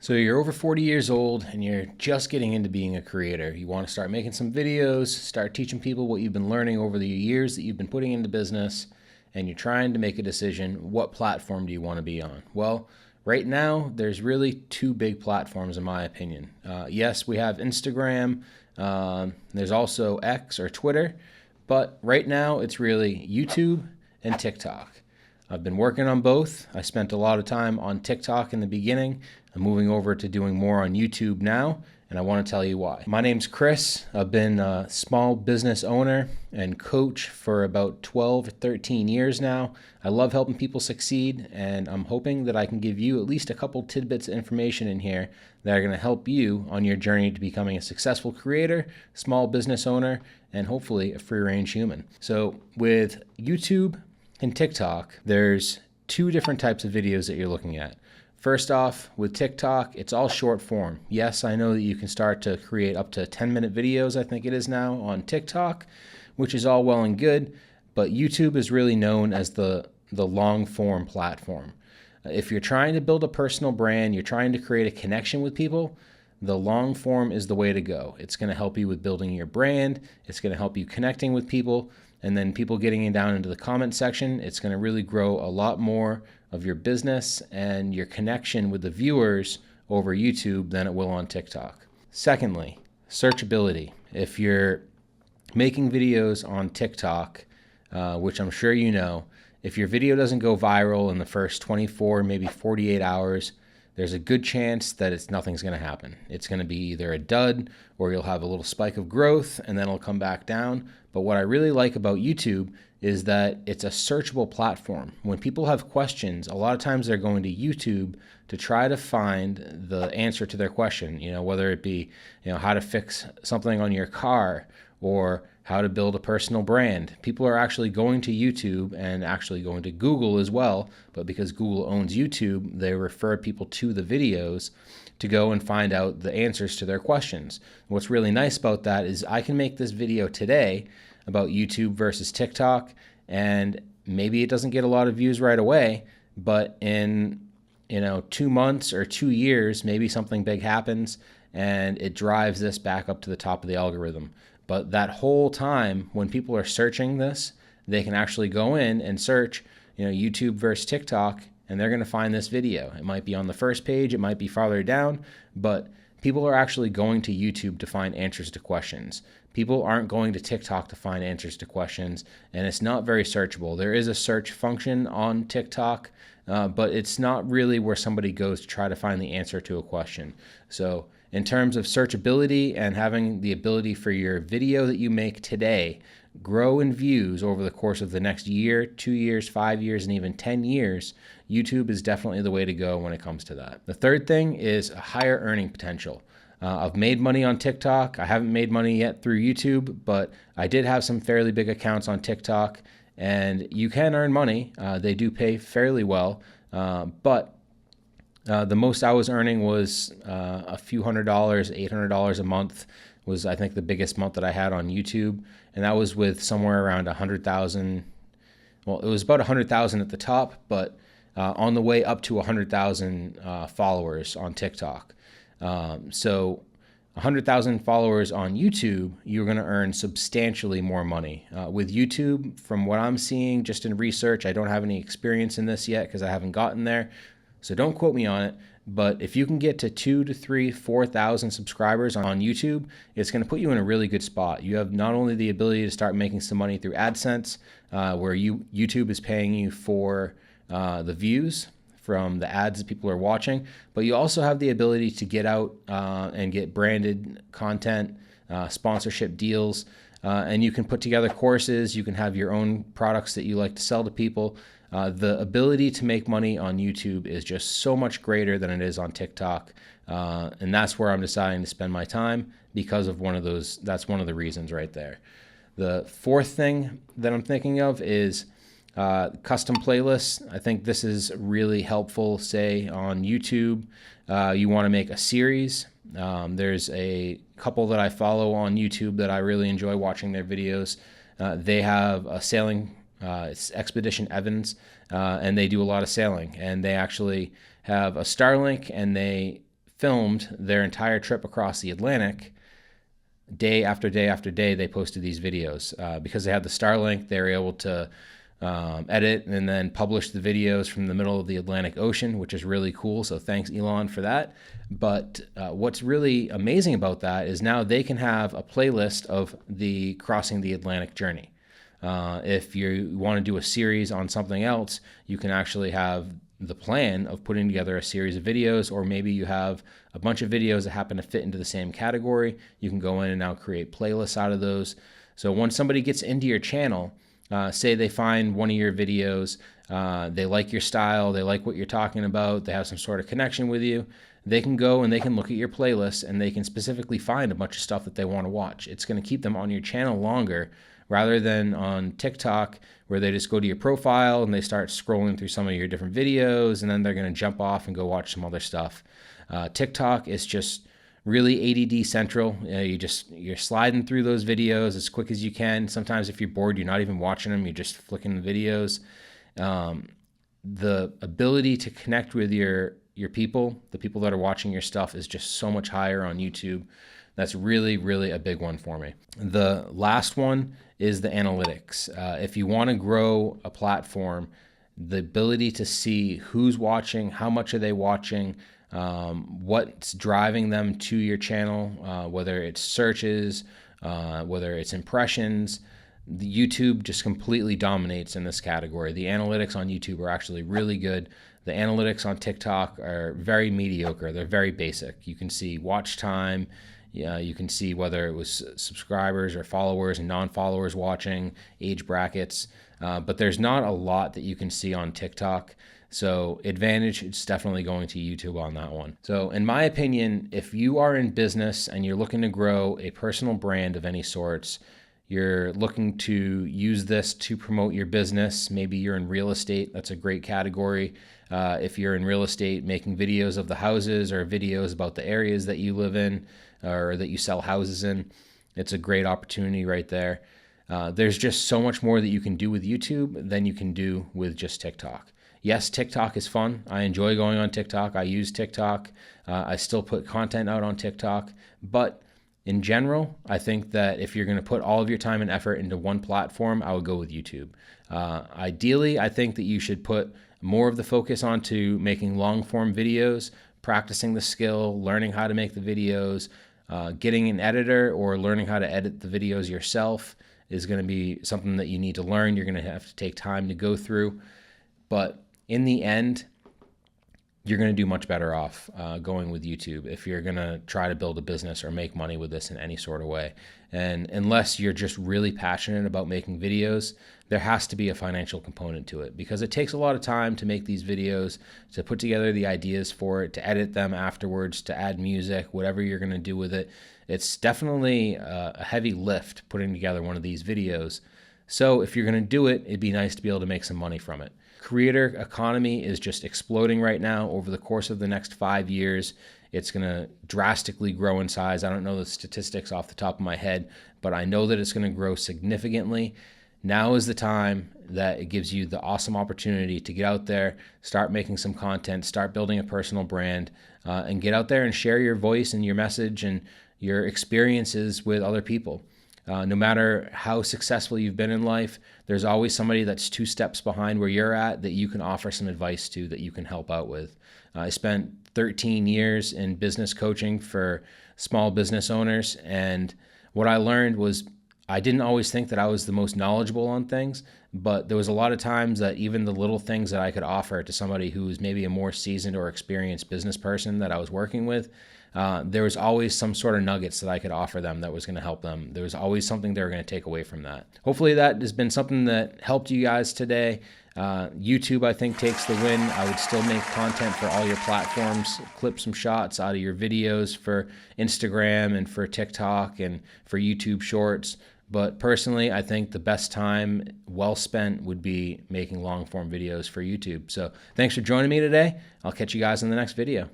So you're over 40 years old and you're just getting into being a creator. You want to start making some videos, start teaching people what you've been learning over the years that you've been putting into business, and you're trying to make a decision, what platform do you want to be on? Well, right now, there's really two big platforms in my opinion. Yes, we have Instagram. There's also X or Twitter, but right now it's really YouTube and TikTok. I've been working on both. I spent a lot of time on TikTok in the beginning. I'm moving over to doing more on YouTube now, and I want to tell you why. My name's Chris. I've been a small business owner and coach for about 12 or 13 years now. I love helping people succeed, and I'm hoping that I can give you at least a couple tidbits of information in here that are going to help you on your journey to becoming a successful creator, small business owner, and hopefully a free-range human. So with YouTube and TikTok, there's two different types of videos that you're looking at. First off, with TikTok, it's all short form. Yes, I know that you can start to create up to 10-minute videos, I think it is now, on TikTok, which is all well and good, but YouTube is really known as the long form platform. If you're trying to build a personal brand, you're trying to create a connection with people, the long form is the way to go. It's going to help you with building your brand. It's going to help you connecting with people. And then people getting down into the comment section, it's going to really grow a lot more of your business and your connection with the viewers over YouTube than it will on TikTok. Secondly, searchability. If you're making videos on TikTok, which I'm sure you know, if your video doesn't go viral in the first 24, maybe 48 hours, there's a good chance that nothing's going to happen. It's going to be either a dud or you'll have a little spike of growth and then it'll come back down. But what I really like about YouTube is that it's a searchable platform. When people have questions, a lot of times they're going to YouTube to try to find the answer to their question, whether it be, how to fix something on your car or how to build a personal brand. People are actually going to YouTube and actually going to Google as well, but because Google owns YouTube, they refer people to the videos to go and find out the answers to their questions. What's really nice about that is I can make this video today about YouTube versus TikTok, and maybe it doesn't get a lot of views right away, but in 2 months or 2 years, maybe something big happens and it drives this back up to the top of the algorithm. But that whole time when people are searching this, they can actually go in and search, YouTube versus TikTok, and they're going to find this video. It might be on the first page, it might be farther down, but people are actually going to YouTube to find answers to questions. People aren't going to TikTok to find answers to questions, and it's not very searchable. There is a search function on TikTok, but it's not really where somebody goes to try to find the answer to a question. So in terms of searchability and having the ability for your video that you make today grow in views over the course of the next year, 2 years, 5 years, and even 10 years, YouTube is definitely the way to go when it comes to that. The third thing is a higher earning potential. I've made money on TikTok. I haven't made money yet through YouTube, but I did have some fairly big accounts on TikTok, and you can earn money. They do pay fairly well, but the most I was earning was a few $100s, $800 a month was, I think, the biggest month that I had on YouTube. And that was with somewhere around 100,000. Well, it was about 100,000 at the top, but on the way up to 100,000 followers on TikTok. So 100,000 followers on YouTube, you're going to earn substantially more money. With YouTube, from what I'm seeing just in research, I don't have any experience in this yet because I haven't gotten there. So don't quote me on it, but if you can get to 2,000 to 3,000, 4,000 subscribers on YouTube, it's going to put you in a really good spot. You have not only the ability to start making some money through AdSense, where YouTube is paying you for the views from the ads that people are watching, but you also have the ability to get out and get branded content, sponsorship deals, and you can put together courses. You can have your own products that you like to sell to people. The ability to make money on YouTube is just so much greater than it is on TikTok. And that's where I'm deciding to spend my time because of that's one of the reasons right there. The fourth thing that I'm thinking of is custom playlists. I think this is really helpful, say on YouTube. You want to make a series. There's a couple that I follow on YouTube that I really enjoy watching their videos. They have a sailing It's Expedition Evans, and they do a lot of sailing. And they actually have a Starlink, and they filmed their entire trip across the Atlantic. Day after day after day, they posted these videos. Because they had the Starlink, they were able to edit and then publish the videos from the middle of the Atlantic Ocean, which is really cool. So thanks, Elon, for that. But what's really amazing about that is now they can have a playlist of the crossing the Atlantic journey. If you want to do a series on something else, you can actually have the plan of putting together a series of videos, or maybe you have a bunch of videos that happen to fit into the same category. You can go in and now create playlists out of those. So when somebody gets into your channel, say they find one of your videos, they like your style, they like what you're talking about, they have some sort of connection with you, they can go and they can look at your playlist and they can specifically find a bunch of stuff that they want to watch. It's going to keep them on your channel longer rather than on TikTok, where they just go to your profile and they start scrolling through some of your different videos and then they're going to jump off and go watch some other stuff. TikTok is just really ADD central. You're sliding through those videos as quick as you can. Sometimes if you're bored, you're not even watching them, you're just flicking the videos. The ability to connect with your people, the people that are watching your stuff, is just so much higher on YouTube. That's really, really a big one for me. The last one is the analytics. If you want to grow a platform, the ability to see who's watching, how much are they watching, what's driving them to your channel, whether it's searches, whether it's impressions. The YouTube just completely dominates in this category. The analytics on YouTube are actually really good. The analytics on TikTok are very mediocre. They're very basic. You can see watch time. You can see whether it was subscribers or followers and non-followers watching, age brackets, but there's not a lot that you can see on TikTok. So advantage, it's definitely going to YouTube on that one. So in my opinion, if you are in business and you're looking to grow a personal brand of any sorts, you're looking to use this to promote your business. Maybe you're in real estate. That's a great category. If you're in real estate, making videos of the houses or videos about the areas that you live in or that you sell houses in, it's a great opportunity right there. There's just so much more that you can do with YouTube than you can do with just TikTok. Yes, TikTok is fun. I enjoy going on TikTok. I use TikTok. I still put content out on TikTok. But in general, I think that if you're going to put all of your time and effort into one platform, I would go with YouTube. Ideally, I think that you should put more of the focus onto making long-form videos, practicing the skill, learning how to make the videos, getting an editor or learning how to edit the videos yourself is going to be something that you need to learn. You're going to have to take time to go through. But in the end, you're going to do much better off going with YouTube if you're going to try to build a business or make money with this in any sort of way. And unless you're just really passionate about making videos, there has to be a financial component to it, because it takes a lot of time to make these videos, to put together the ideas for it, to edit them afterwards, to add music, whatever you're going to do with it. It's definitely a heavy lift putting together one of these videos. So if you're going to do it, it'd be nice to be able to make some money from it. Creator economy is just exploding right now. Over the course of the next 5 years, it's going to drastically grow in size. I don't know the statistics off the top of my head, but I know that it's going to grow significantly. Now is the time that it gives you the awesome opportunity to get out there, start making some content, start building a personal brand, and get out there and share your voice and your message and your experiences with other people. No matter how successful you've been in life, there's always somebody that's 2 steps behind where you're at that you can offer some advice to, that you can help out with. I spent 13 years in business coaching for small business owners, and what I learned was I didn't always think that I was the most knowledgeable on things, but there was a lot of times that even the little things that I could offer to somebody who was maybe a more seasoned or experienced business person that I was working with, there was always some sort of nuggets that I could offer them that was going to help them. There was always something they were going to take away from that. Hopefully that has been something that helped you guys today. YouTube, I think, takes the win. I would still make content for all your platforms, clip some shots out of your videos for Instagram and for TikTok and for YouTube Shorts. But personally, I think the best time well spent would be making long form videos for YouTube. So thanks for joining me today. I'll catch you guys in the next video.